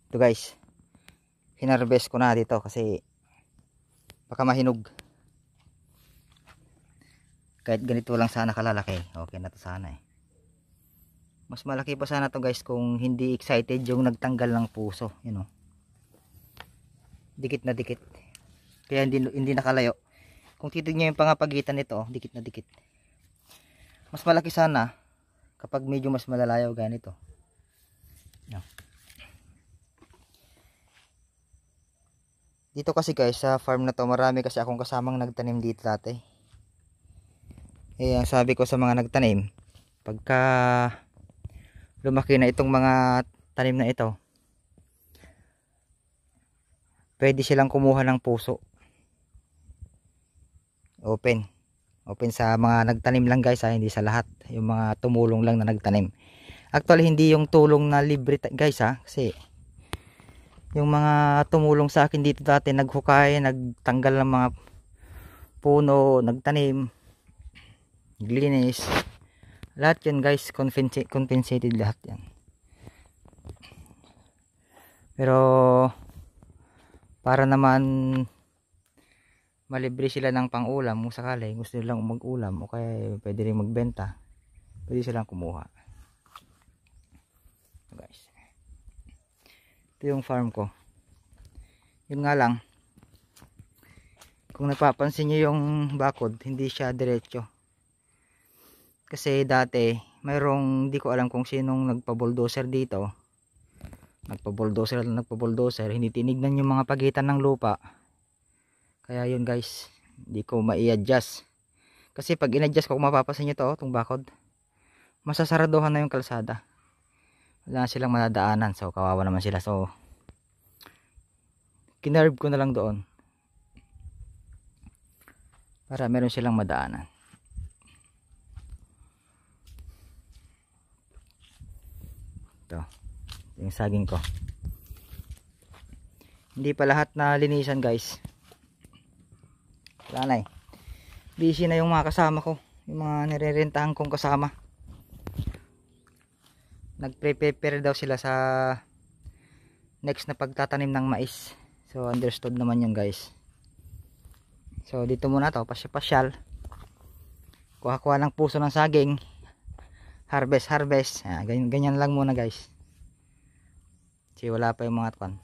Ito guys, hinarvest ko na dito kasi baka mahinog. Kahit ganito lang sana kalalaki, okay na to sana eh. Mas malaki pa sana to guys kung hindi excited yung nagtanggal ng puso, yun know? Dikit na dikit. Kaya hindi nakalayo. Kung titignan yung pangapagitan nito, dikit na dikit. Mas malaki sana kapag medyo mas malalayo ganito. Yan. Dito kasi guys sa farm na to, marami kasi akong kasamang nagtanim dito dati. Eh ang sabi ko sa mga nagtanim, pagka lumaki na itong mga tanim na ito, pwede silang kumuha ng puso. Open sa mga nagtanim lang guys ha, hindi sa lahat. Yung mga tumulong lang na nagtanim. Actually hindi yung tulong na libre guys ha, kasi yung mga tumulong sa akin dito dati, naghukay, nagtanggal ng mga puno, nagtanim, naglinis, lahat yun guys, compensated lahat yan. Pero para naman malibre sila ng pang-ulam kung sakali gusto nilang mag-ulam o kaya pwede rin magbenta, pwede silang kumuha. Guys, ito yung farm ko. Yun nga lang, kung napapansin nyo yung bakod, hindi siya diretso. Kasi dati mayroong, di ko alam kung sinong nagpa-bulldozer dito, nagpa-bulldozer, hindi tinignan yung mga pagitan ng lupa. Kaya yun guys, hindi ko ma-i-adjust. Kasi pag in-adjust ko, kung mapapansin nyo to, itong bakod, masasaraduhan na yung kalsada. Wala na silang madadaanan, so kawawa naman sila. So kinerve ko na lang doon para meron silang madaanan. Ito yung saging ko. Hindi pa lahat na linisan guys. Wala na eh, busy na yung mga kasama ko, yung mga nirerentahan kong kasama. Nagpe-prepare daw sila sa next na pagtatanim ng mais. So understood naman yun guys. So dito muna to, pasyal. Kuha-kuha ng puso ng saging. Harvest. Ganyan lang muna guys. Kasi wala pa yung mga kwan.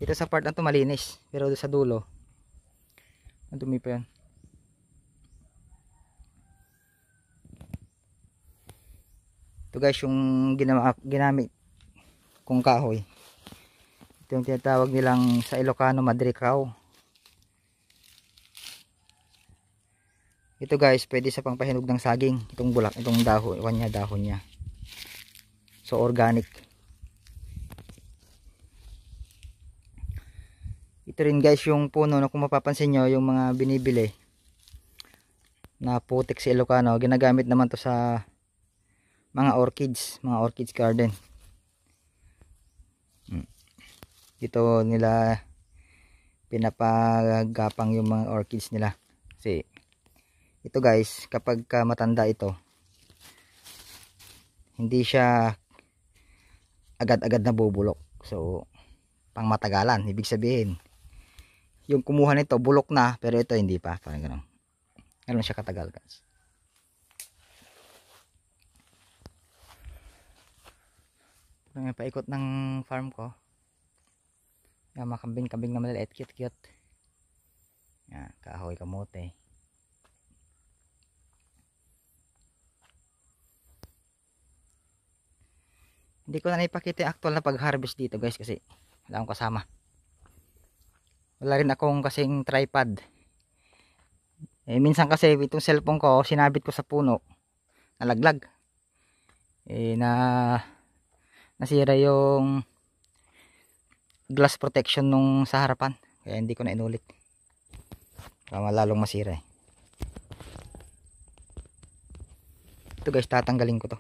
Dito sa part na to malinis, pero sa dulo ang dumi pa yan. Ito guys yung ginamit kong kahoy. Ito yung tinatawag nilang sa Ilocano madrikaw. Ito guys pwede sa pangpahinog ng saging. Itong bulak, itong dahon niya. So organic. Ito rin guys yung puno na kung mapapansin nyo, yung mga binibili na putik sa Ilocano, ginagamit naman to sa mga orchids garden. Dito nila pinapagapang yung mga orchids nila. Kasi ito guys, kapag matanda ito, hindi siya agad-agad na bubulok. So pang matagalan, ibig sabihin yung kumuha nito bulok na, pero ito hindi pa, parang gano'n. Gano'n siya katagal guys. Yung paikot ng farm ko, yung mga kambing na maliliit, cute. Yan, kahoy, kamote. Hindi ko na naipakita yung actual na pag-harvest dito guys kasi wala akong kasama. Wala rin akong kasing tripod. Minsan kasi itong cellphone ko sinabit ko sa puno, nalaglag. Nasira yung glass protection nung sa harapan, kaya hindi ko na inulit. Baka lalong masira eh. Ito guys, tatanggalin ko to.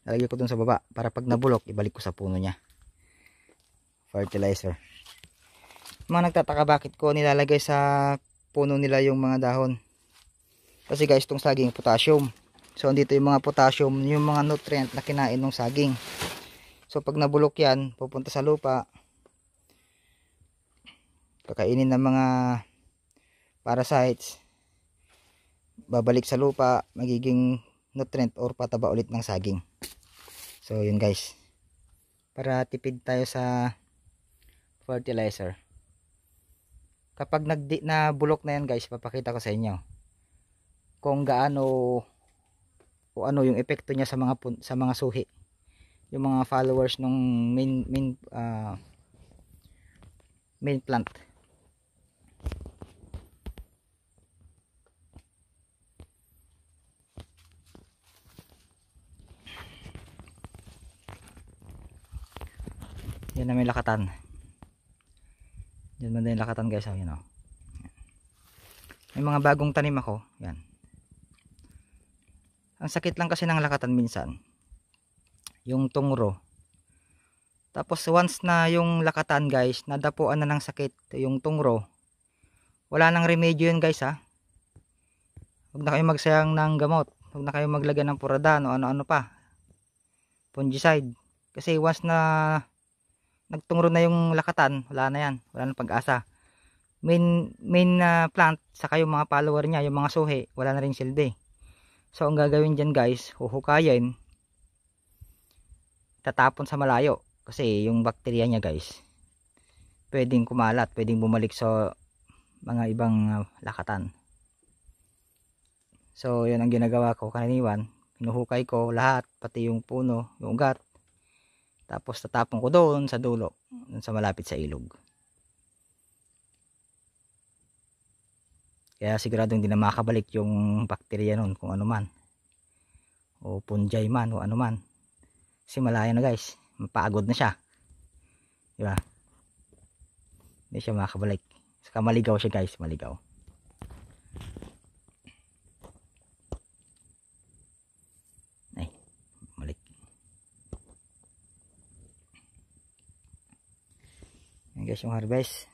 Lalagay ko dun sa baba para pag nabulok ibalik ko sa puno niya. Fertilizer. Mga nagtataka bakit ko nilalagay sa puno nila yung mga dahon. Kasi guys, itong saging potassium. So andito yung mga potassium, yung mga nutrient na kinain ng saging. So pag nabulok yan, pupunta sa lupa, kakainin ng mga parasites, babalik sa lupa, magiging nutrient or pataba ulit ng saging. So yun guys, para tipid tayo sa fertilizer. Kapag nabulok na yan guys, papakita ko sa inyo kung gaano o ano yung epekto niya sa mga suhi, yung mga followers ng main plant. Yan na may lakatan. Yan man din lakatan guys, oh, yun, oh. May mga bagong tanim ako, yan. Ang sakit lang kasi ng lakatan minsan, yung tungro. Tapos once na yung lakatan guys, nadapuan na ng sakit yung tungro, wala nang remedyo yun guys, ha. Huwag na kayo magsayang ng gamot, huwag na kayo maglagay ng puradan o ano-ano pa, fungicide. Kasi once na nagtungro na yung lakatan, wala na yan, wala nang pag-asa. Main plant, saka yung mga follower niya, yung mga suhi, wala na rin silbi. So ang gagawin dyan guys, huhukayin, tatapon sa malayo, kasi yung bakterya niya guys, pwedeng kumalat, pwedeng bumalik sa mga ibang lakatan. So yun ang ginagawa ko karaniwan, hinuhukay ko lahat, pati yung puno, yung ugat, tapos tatapon ko doon sa dulo, doon sa malapit sa ilog. Kaya siguradong hindi na makakabalik yung bakterya nun, kung ano man, o fungi man, o ano man. Kasi malaya na guys, mapagod na siya, diba? Hindi siya makakabalik. Saka maligaw siya guys, maligaw. Ay, malik. Yan guys yung harvest.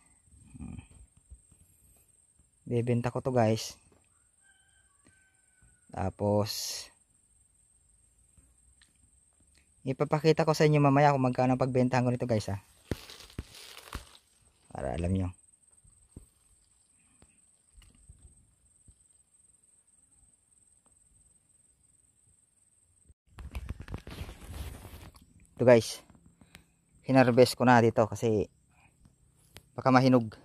Bebenta ko to guys. Tapos ipapakita ko sa inyo mamaya kung magkano pagbentahan ko nito guys, ha. Para alam nyo. Ito guys, hinarvest ko na dito kasi baka mahinog.